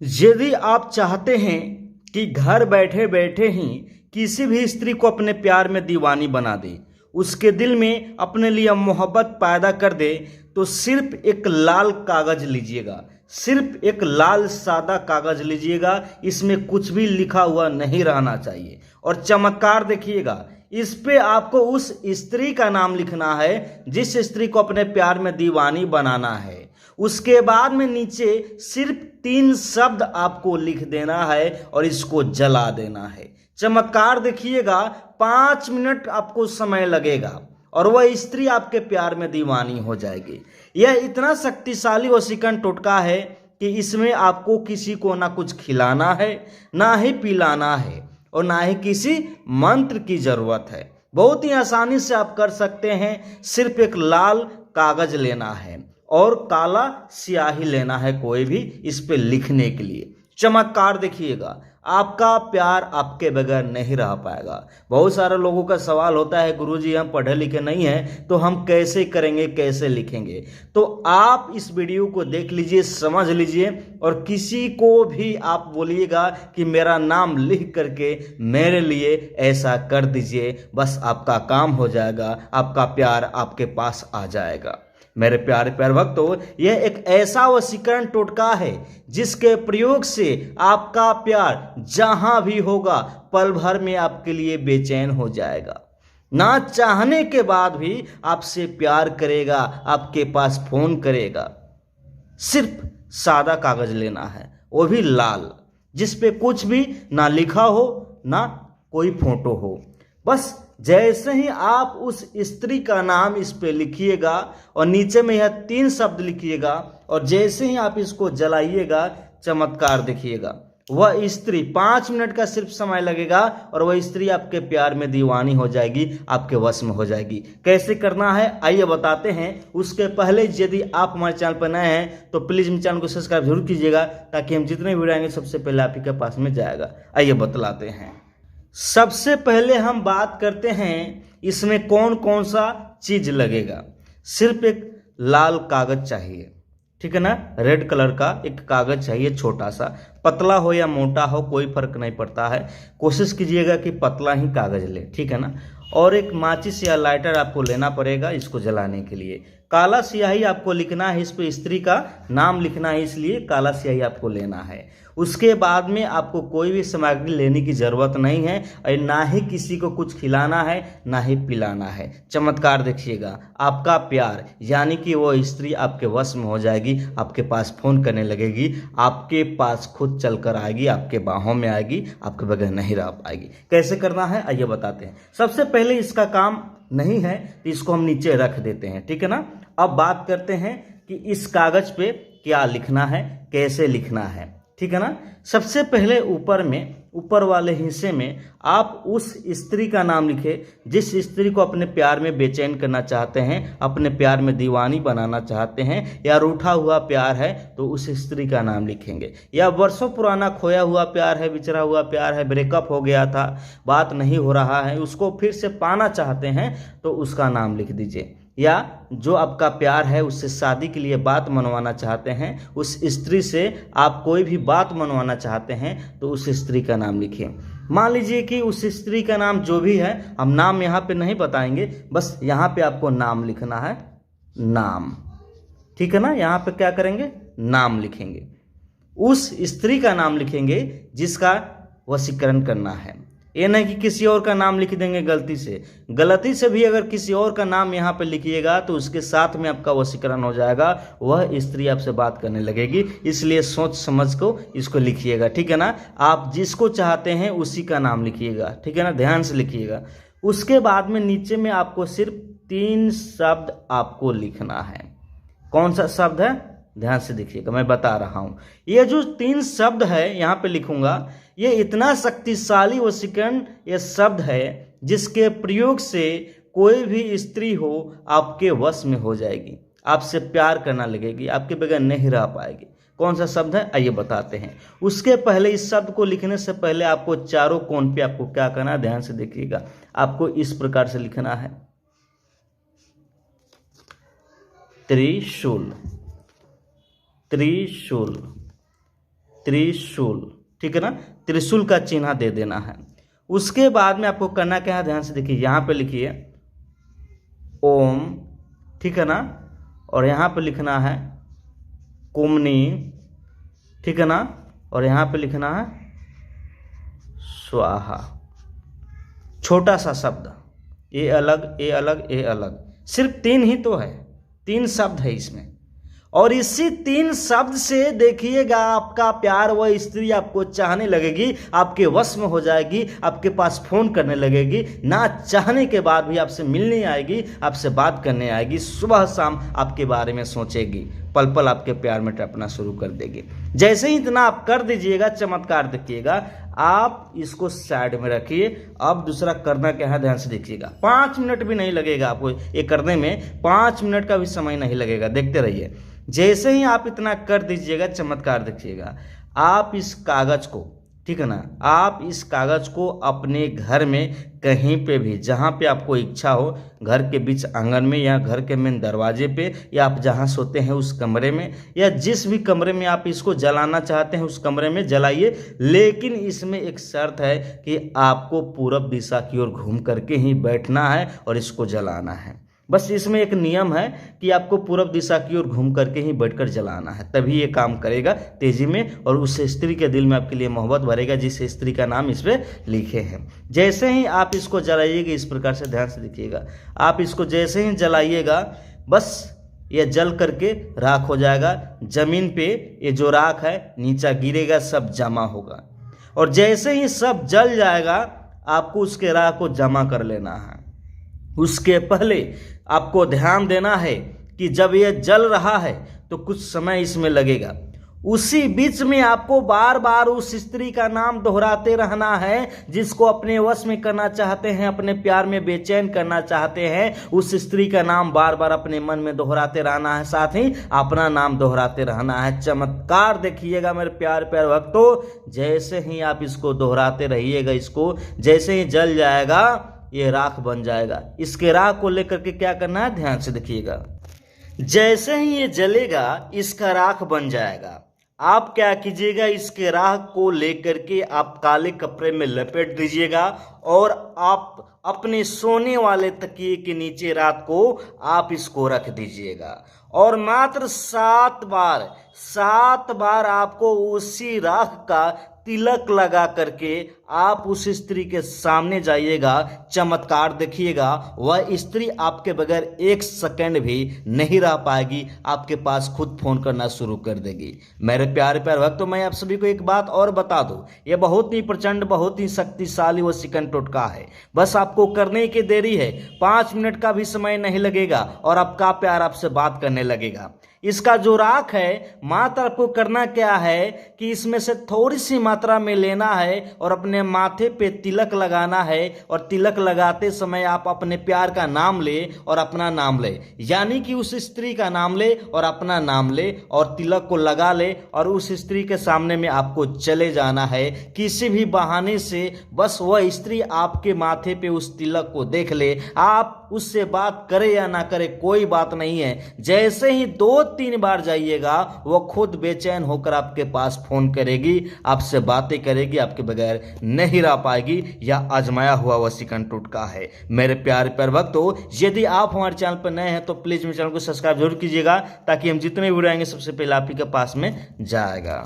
यदि आप चाहते हैं कि घर बैठे बैठे ही किसी भी स्त्री को अपने प्यार में दीवानी बना दे, उसके दिल में अपने लिए मोहब्बत पैदा कर दे, तो सिर्फ एक लाल कागज लीजिएगा। सिर्फ एक लाल सादा कागज लीजिएगा, इसमें कुछ भी लिखा हुआ नहीं रहना चाहिए। और चमत्कार देखिएगा, इस पे आपको उस स्त्री का नाम लिखना है जिस स्त्री को अपने प्यार में दीवानी बनाना है। उसके बाद में नीचे सिर्फ 3 शब्द आपको लिख देना है और इसको जला देना है। चमत्कार देखिएगा, 5 मिनट आपको समय लगेगा और वह स्त्री आपके प्यार में दीवानी हो जाएगी। यह इतना शक्तिशाली वशीकरण टोटका है कि इसमें आपको किसी को ना कुछ खिलाना है, ना ही पिलाना है और ना ही किसी मंत्र की जरूरत है। बहुत ही आसानी से आप कर सकते हैं। सिर्फ एक लाल कागज लेना है और काला स्याही लेना है कोई भी इस पे लिखने के लिए। चमत्कार देखिएगा, आपका प्यार आपके बगैर नहीं रह पाएगा। बहुत सारे लोगों का सवाल होता है, गुरुजी हम पढ़े लिखे नहीं हैं तो हम कैसे करेंगे, कैसे लिखेंगे। तो आप इस वीडियो को देख लीजिए, समझ लीजिए और किसी को भी आप बोलिएगा कि मेरा नाम लिख करके मेरे लिए ऐसा कर दीजिए, बस आपका काम हो जाएगा, आपका प्यार आपके पास आ जाएगा। मेरे प्यारे प्यारे भक्तों, यह एक ऐसा वशीकरण टोटका है जिसके प्रयोग से आपका प्यार जहां भी होगा पल भर में आपके लिए बेचैन हो जाएगा। ना चाहने के बाद भी आपसे प्यार करेगा, आपके पास फोन करेगा। सिर्फ सादा कागज लेना है, वो भी लाल, जिस पे कुछ भी ना लिखा हो ना कोई फोटो हो। बस जैसे ही आप उस स्त्री का नाम इस पे लिखिएगा और नीचे में यह 3 शब्द लिखिएगा और जैसे ही आप इसको जलाइएगा, चमत्कार देखिएगा, वह स्त्री 5 मिनट का सिर्फ समय लगेगा और वह स्त्री आपके प्यार में दीवानी हो जाएगी, आपके वश में हो जाएगी। कैसे करना है आइए बताते हैं। उसके पहले यदि आप हमारे चैनल पर नए हैं तो प्लीज मेरे चैनल को सब्सक्राइब जरूर कीजिएगा, ताकि हम जितने वीडियो आएंगे सबसे पहले आप ही के पास में जाएगा। आइए बतलाते हैं। सबसे पहले हम बात करते हैं इसमें कौन कौन सा चीज लगेगा। सिर्फ एक लाल कागज चाहिए, ठीक है ना, रेड कलर का एक कागज चाहिए, छोटा सा, पतला हो या मोटा हो कोई फर्क नहीं पड़ता है। कोशिश कीजिएगा कि पतला ही कागज ले, ठीक है ना। और एक माचिस या लाइटर आपको लेना पड़ेगा इसको जलाने के लिए। काला स्याही आपको लिखना है, इस पे स्त्री का नाम लिखना है, इसलिए काला स्याही आपको लेना है। उसके बाद में आपको कोई भी सामग्री लेने की जरूरत नहीं है और ना ही किसी को कुछ खिलाना है, ना ही पिलाना है। चमत्कार देखिएगा, आपका प्यार यानी कि वो स्त्री आपके वश में हो जाएगी, आपके पास फोन करने लगेगी, आपके पास खुद चल कर आएगी, आपके बाहों में आएगी, आपके बगैर नहीं रह पाएगी। कैसे करना है आइए बताते हैं। सबसे पहले इसका काम नहीं है तो इसको हम नीचे रख देते हैं, ठीक है ना। अब बात करते हैं कि इस कागज पे क्या लिखना है, कैसे लिखना है, ठीक है ना। सबसे पहले ऊपर वाले हिस्से में आप उस स्त्री का नाम लिखे जिस स्त्री को अपने प्यार में बेचैन करना चाहते हैं, अपने प्यार में दीवानी बनाना चाहते हैं, या रूठा हुआ प्यार है तो उस स्त्री का नाम लिखेंगे। या वर्षों पुराना खोया हुआ प्यार है, बिछड़ा हुआ प्यार है, ब्रेकअप हो गया था, बात नहीं हो रहा है, उसको फिर से पाना चाहते हैं तो उसका नाम लिख दीजिए। या जो आपका प्यार है उससे शादी के लिए बात मनवाना चाहते हैं, उस स्त्री से आप कोई भी बात मनवाना चाहते हैं तो उस स्त्री का नाम लिखिए। मान लीजिए कि उस स्त्री का नाम जो भी है, हम नाम यहाँ पे नहीं बताएंगे, बस यहाँ पे आपको नाम लिखना है, नाम, ठीक है ना। यहाँ पे क्या करेंगे, नाम लिखेंगे, उस स्त्री का नाम लिखेंगे जिसका वशीकरण करना है। ये नहीं कि किसी और का नाम लिख देंगे गलती से भी अगर किसी और का नाम यहाँ पे लिखिएगा तो उसके साथ में आपका वशीकरण हो जाएगा, वह स्त्री आपसे बात करने लगेगी। इसलिए सोच समझ को इसको लिखिएगा, ठीक है ना। आप जिसको चाहते हैं उसी का नाम लिखिएगा, ठीक है ना, ध्यान से लिखिएगा। उसके बाद में नीचे में आपको सिर्फ 3 शब्द आपको लिखना है। कौन सा शब्द है, ध्यान से देखिएगा, मैं बता रहा हूं। ये जो 3 शब्द है यहाँ पे लिखूंगा, ये इतना शक्तिशाली वशीकरण ये शब्द है जिसके प्रयोग से कोई भी स्त्री हो आपके वश में हो जाएगी, आपसे प्यार करना लगेगी, आपके बगैर नहीं रह पाएगी। कौन सा शब्द है आइए बताते हैं। उसके पहले इस शब्द को लिखने से पहले आपको चारों कोण पे आपको क्या करना है, ध्यान से देखिएगा। आपको इस प्रकार से लिखना है, त्रिशूल, त्रिशूल। त्रिशूल, ठीक है ना, त्रिशूल का चिन्ह दे देना है। उसके बाद में आपको करना क्या है, ध्यान से देखिए, यहाँ पे लिखिए ओम, ठीक है ना, और यहाँ पे लिखना है कुमनी, ठीक है ना, और यहाँ पे लिखना है स्वाहा। छोटा सा शब्द, ए अलग ए अलग ए अलग, सिर्फ 3 ही तो है, 3 शब्द है इसमें। और इसी 3 शब्द से देखिएगा आपका प्यार, वह स्त्री आपको चाहने लगेगी, आपके वश में हो जाएगी, आपके पास फोन करने लगेगी, ना चाहने के बाद भी आपसे मिलने आएगी, आपसे बात करने आएगी, सुबह शाम आपके बारे में सोचेगी, पल पल आपके प्यार में टपना शुरू कर देगी। जैसे ही इतना आप कर दीजिएगा, चमत्कार देखिएगा। आप इसको साइड में रखिए। अब दूसरा करना क्या है, ध्यान से देखिएगा। 5 मिनट भी नहीं लगेगा आपको ये करने में, 5 मिनट का भी समय नहीं लगेगा, देखते रहिए। जैसे ही आप इतना कर दीजिएगा, चमत्कार देखिएगा। आप इस कागज को, ठीक है ना, आप इस कागज को अपने घर में कहीं पे भी, जहाँ पे आपको इच्छा हो, घर के बीच आंगन में या घर के मेन दरवाजे पे, या आप जहाँ सोते हैं उस कमरे में, या जिस भी कमरे में आप इसको जलाना चाहते हैं उस कमरे में जलाइए। लेकिन इसमें एक शर्त है कि आपको पूरब दिशा की ओर घूम करके ही बैठना है और इसको जलाना है। बस इसमें एक नियम है कि आपको पूरब दिशा की ओर घूम करके ही बैठकर जलाना है, तभी ये काम करेगा तेजी में, और उस स्त्री के दिल में आपके लिए मोहब्बत भरेगा जिस स्त्री का नाम इस पे लिखे हैं। जैसे ही आप इसको जलाइएगा, इस प्रकार से ध्यान से देखिएगा, आप इसको जैसे ही जलाइएगा, बस ये जल करके राख हो जाएगा। जमीन पे ये जो राख है नीचे गिरेगा, सब जमा होगा, और जैसे ही सब जल जाएगा, आपको उसके राख को जमा कर लेना है। उसके पहले आपको ध्यान देना है कि जब यह जल रहा है तो कुछ समय इसमें लगेगा, उसी बीच में आपको बार बार उस स्त्री का नाम दोहराते रहना है जिसको अपने वश में करना चाहते हैं, अपने प्यार में बेचैन करना चाहते हैं। उस स्त्री का नाम बार बार अपने मन में दोहराते रहना है, साथ ही अपना नाम दोहराते रहना है। चमत्कार देखिएगा मेरे प्यार प्यार भक्तों, जैसे ही आप इसको दोहराते रहिएगा, इसको जैसे ही जल जाएगा ये राख बन जाएगा। इसके राख को लेकर के क्या करना है, ध्यान से देखिएगा। जैसे ही ये जलेगा, इसका राख बन जाएगा। आप क्या कीजिएगा, इसके राख को लेकर के आप काले कपड़े में लपेट दीजिएगा, और आप अपने सोने वाले तकिए के नीचे रात को आप इसको रख दीजिएगा, और मात्र 7 बार आपको उसी राख का तिलक लगा करके आप उस स्त्री के सामने जाइएगा। चमत्कार देखिएगा, वह स्त्री आपके बगैर 1 सेकंड भी नहीं रह पाएगी, आपके पास खुद फोन करना शुरू कर देगी। मेरे प्यारे प्यारे भक्तों, मैं आप सभी को एक बात और बता दूं, यह बहुत ही प्रचंड, बहुत ही शक्तिशाली व सिकन टोटका है। बस आपको करने की देरी है, 5 मिनट का भी समय नहीं लगेगा और आपका प्यार आपसे बात करने लगेगा। इसका जो राख है, मात्र आपको करना क्या है कि इसमें से थोड़ी सी मात्रा में लेना है और अपने माथे पे तिलक लगाना है, और तिलक लगाते समय आप अपने प्यार का नाम ले और अपना नाम ले, यानी कि उस स्त्री का नाम ले और अपना नाम ले, और तिलक को लगा ले, और उस स्त्री के सामने में आपको चले जाना है। किसी भी बहाने से बस वह स्त्री आपके माथे पे उस तिलक को देख ले, आप उससे बात करे या ना करे कोई बात नहीं है। जैसे ही 2-3 बार जाइएगा, वो खुद बेचैन होकर आपके पास फोन करेगी, आपसे बातें करेगी, आपके बगैर नहीं रह पाएगी। यह आजमाया हुआ वसीकरण टोटका है। मेरे प्यारे प्यारे भक्तों, यदि आप हमारे चैनल पर नए हैं तो प्लीज मेरे चैनल को सब्सक्राइब जरूर कीजिएगा, ताकि हम जितने वीडियो आएंगे सबसे पहले आप ही के पास में जाएगा।